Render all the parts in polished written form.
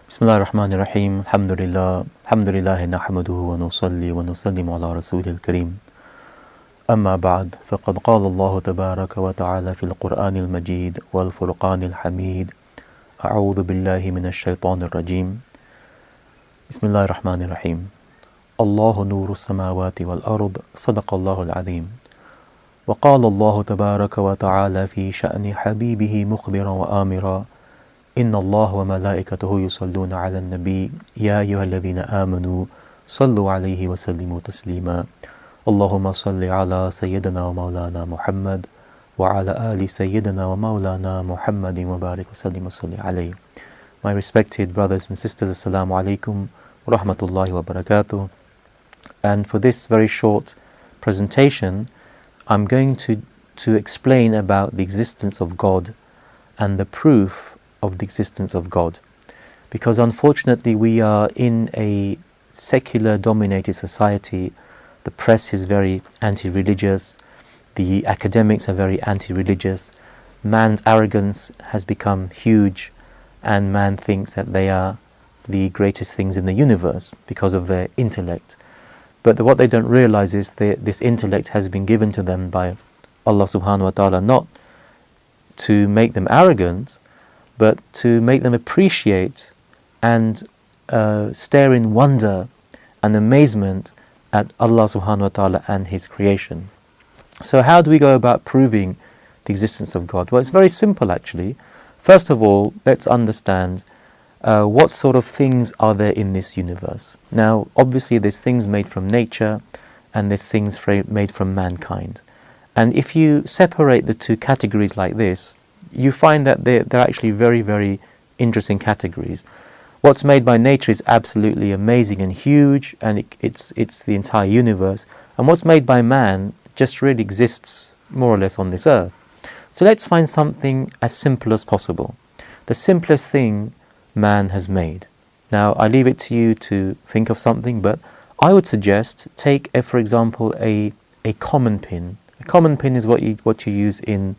Bismillah ar-Rahman ar-Rahim. Alhamdulillah. Alhamdulillah nahmaduhu wa nusalli wa nusallimu ala rasulil kareem. أما بعد فقد قال الله تبارك وتعالى في القرآن المجيد والفرقان الحميد أعوذ بالله من الشيطان الرجيم بسم الله الرحمن الرحيم الله نور السماوات والأرض صدق الله العظيم وقال الله تبارك وتعالى في شأن حبيبه مخبرا وآمرا إن الله وملائكته يصلون على النبي يا أيها الذين آمنوا صلوا عليه وسلموا تسليما اللهم صل على سيدنا ومولانا محمد وعلى آل سيدنا ومولانا محمد وبارك وسلم وصلي عليه. My respected brothers and sisters, Assalamu alaikum wa rahmatullahi wa barakatuh. And for this very short presentation, I'm going to explain about the existence of God and the proof of the existence of God. Because unfortunately we are in a secular dominated society. The press is very anti-religious, the academics are very anti-religious, man's arrogance has become huge, and man thinks that they are the greatest things in the universe because of their intellect. But what they don't realize is that this intellect has been given to them by Allah subhanahu wa ta'ala, not to make them arrogant, but to make them appreciate and stare in wonder and amazement at Allah subhanahu wa ta'ala and His creation. So how do we go about proving the existence of God? Well, it's very simple actually. First of all, let's understand what sort of things are there in this universe. Now, obviously there's things made from nature and there's things made from mankind. And if you separate the two categories like this, you find that they're actually very, very interesting categories. What's made by nature is absolutely amazing and huge, and it's the entire universe. And what's made by man just really exists more or less on this earth. So let's find something as simple as possible. The simplest thing man has made. Now, I leave it to you to think of something, but I would suggest take, for example, a common pin. A common pin is what you use in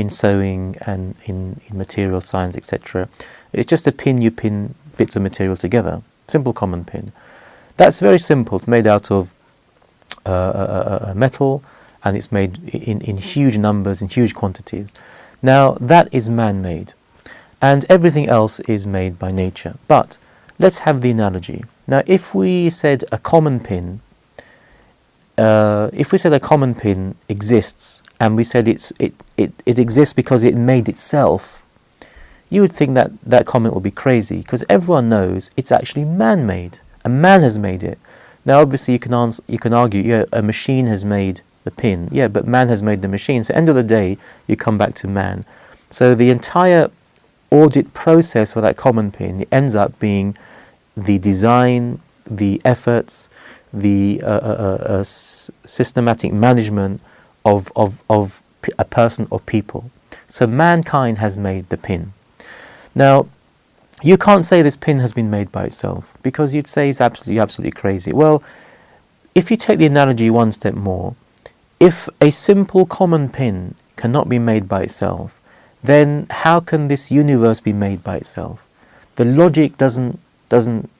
sewing and in material science, etc. It's just a pin you pin bits of material together. Simple common pin. That's very simple. It's made out of metal, and it's made in huge numbers, in huge quantities. Now that is man-made, and everything else is made by nature. But let's have the analogy. Now, if we said a common pin, exists, and we said it exists because it made itself, you would think that comment would be crazy, because everyone knows it's actually man-made. A man has made it. Now, obviously, you can argue, yeah, a machine has made the pin. Yeah, but man has made the machine. So, end of the day, you come back to man. So, the entire audit process for that common pin, it ends up being the design, the efforts, the systematic management of a person or people. So, mankind has made the pin. Now, you can't say this pin has been made by itself, because you'd say it's absolutely crazy. Well, if you take the analogy one step more, if a simple common pin cannot be made by itself, then how can this universe be made by itself? The logic doesn't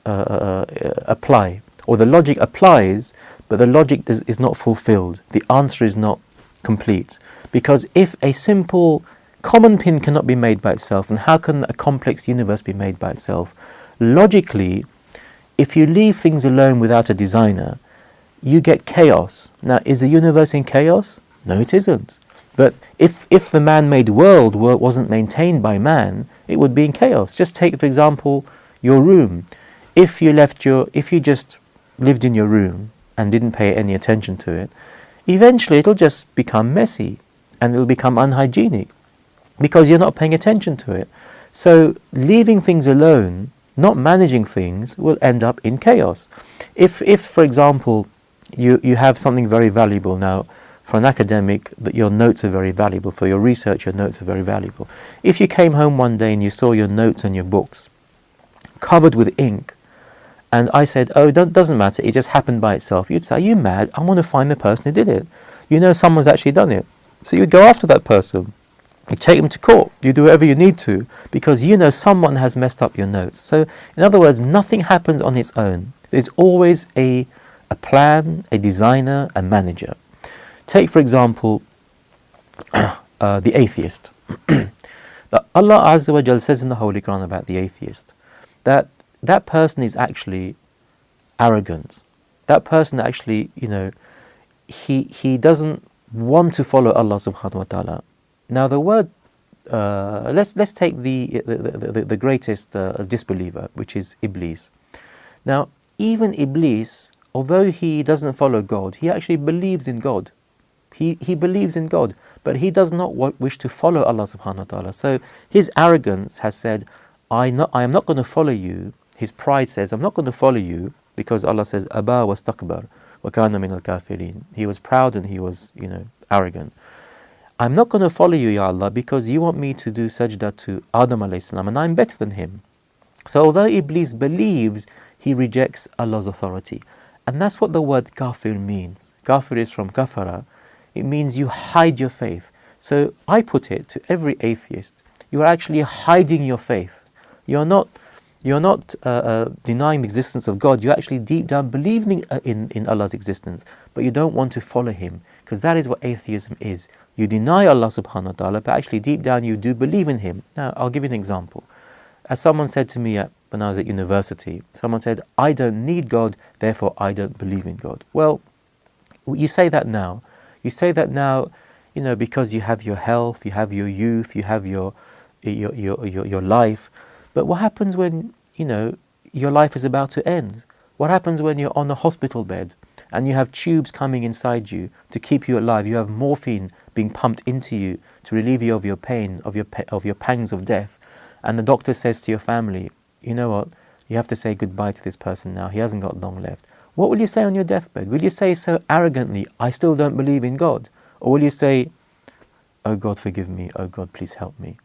apply, or the logic applies, but the logic is not fulfilled. The answer is not complete, because if a simple common pin cannot be made by itself, and how can a complex universe be made by itself? Logically, if you leave things alone without a designer, you get chaos. Now, is the universe in chaos? No, it isn't. But if the man-made world wasn't maintained by man, it would be in chaos. Just take, for example, your room. If you just lived in your room and didn't pay any attention to it, eventually it'll just become messy and it'll become unhygienic, because you're not paying attention to it. So leaving things alone, not managing things, will end up in chaos. If for example, you have something very valuable. Now, for an academic, that your notes are very valuable. For your research, your notes are very valuable. If you came home one day and you saw your notes and your books covered with ink, and I said, oh, it doesn't matter, it just happened by itself, you'd say, are you mad? I want to find the person who did it. You know someone's actually done it. So you'd go after that person. You take them to court. You do whatever you need to because you know someone has messed up your notes. So, in other words, nothing happens on its own. There's always a plan, a designer, a manager. Take, for example, the atheist. That Allah Azza wa Jal says in the Holy Quran about the atheist that that person is actually arrogant. That person actually, he doesn't want to follow Allah subhanahu wa ta'ala. Now the word, let's take the greatest disbeliever, which is Iblis. Now, even Iblis, although he doesn't follow God, he actually believes in God. He believes in God, but he does not wish to follow Allah subhanahu wa ta'ala. So his arrogance has said, I am not going to follow you. His pride says, I'm not going to follow you, because Allah says, Aba wastakbar wa kana min al-kafirin. He was proud and he was, arrogant. I'm not going to follow you, Ya Allah, because you want me to do sajda to Adam alayhi salam, and I'm better than him. So although Iblis believes, he rejects Allah's authority. And that's what the word kafir means. Kafir is from kafara. It means you hide your faith. So I put it to every atheist, you are actually hiding your faith. You're not denying the existence of God. You're actually deep down believing in Allah's existence, but you don't want to follow Him, because that is what atheism is. You deny Allah subhanahu wa ta'ala, but actually deep down you do believe in Him. Now, I'll give you an example. As someone said to me when I was at university, someone said, I don't need God, therefore I don't believe in God. Well, you say that now. You say that now, because you have your health, you have your youth, you have your life. But what happens when, your life is about to end? What happens when you're on a hospital bed and you have tubes coming inside you to keep you alive? You have morphine being pumped into you to relieve you of your pain, of your pangs of death. And the doctor says to your family, you know what? You have to say goodbye to this person now. He hasn't got long left. What will you say on your deathbed? Will you say so arrogantly, I still don't believe in God? Or will you say, oh God, forgive me. Oh God, please help me.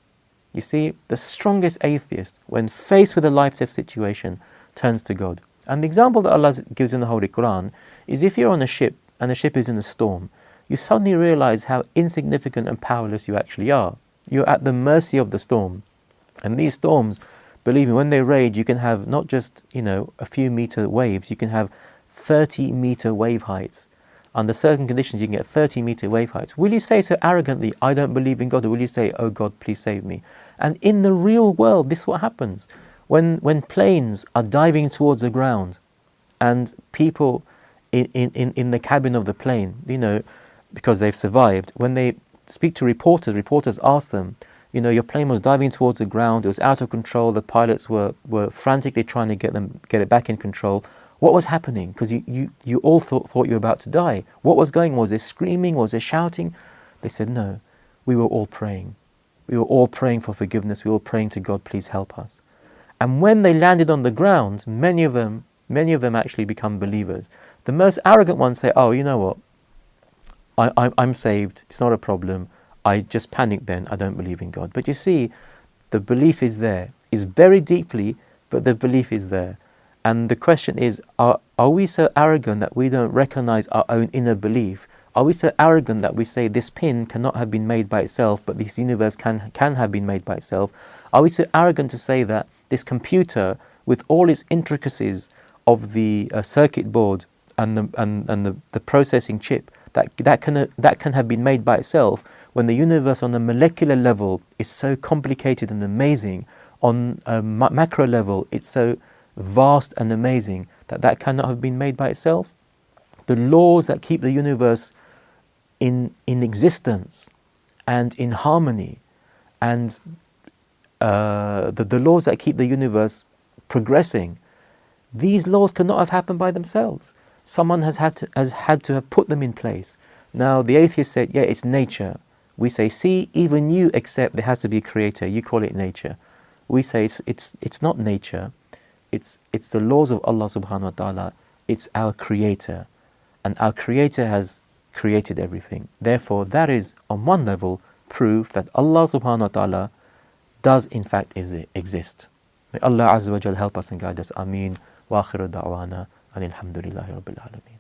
You see, the strongest atheist, when faced with a life-death situation, turns to God. And the example that Allah gives in the Holy Quran is if you're on a ship and the ship is in a storm, you suddenly realize how insignificant and powerless you actually are. You're at the mercy of the storm. And these storms, believe me, when they rage, you can have not just, a few meter waves, you can have 30-meter wave heights. Under certain conditions, you can get 30-meter wave heights. Will you say so arrogantly, I don't believe in God? Or will you say, oh God, please save me? And in the real world, this is what happens. When planes are diving towards the ground and people in the cabin of the plane, because they've survived, when they speak to reporters ask them, your plane was diving towards the ground, it was out of control, the pilots were frantically trying to get it back in control. What was happening? Because you all thought you were about to die. What was going on? Was there screaming? Was there shouting? They said, no, we were all praying. We were all praying for forgiveness. We were all praying to God, please help us. And when they landed on the ground, many of them actually become believers. The most arrogant ones say, oh, you know what? I'm saved. It's not a problem. I just panicked then. I don't believe in God. But you see, the belief is there. It's buried deeply, but the belief is there. And the question is, are we so arrogant that we don't recognize our own inner belief? Are we so arrogant that we say this pin cannot have been made by itself, but this universe can have been made by itself? Are we so arrogant to say that this computer, with all its intricacies of the circuit board and the processing chip, that can have been made by itself, when the universe on a molecular level is so complicated and amazing, on a macro level it's so vast and amazing that cannot have been made by itself? The laws that keep the universe in existence and in harmony, and the laws that keep the universe progressing, these laws cannot have happened by themselves. Someone has had to have put them in place. Now the atheist said, yeah, it's nature. We say, see, even you accept there has to be a creator. You call it nature. We say it's not nature. It's the laws of Allah subhanahu wa ta'ala. It's our creator. And our creator has created everything. Therefore, that is, on one level, proof that Allah subhanahu wa ta'ala does in fact exist. May Allah Azza wa Jal help us and guide us. Ameen. Wa akhiru da'wana. Alhamdulillahi Rabbil Alameen.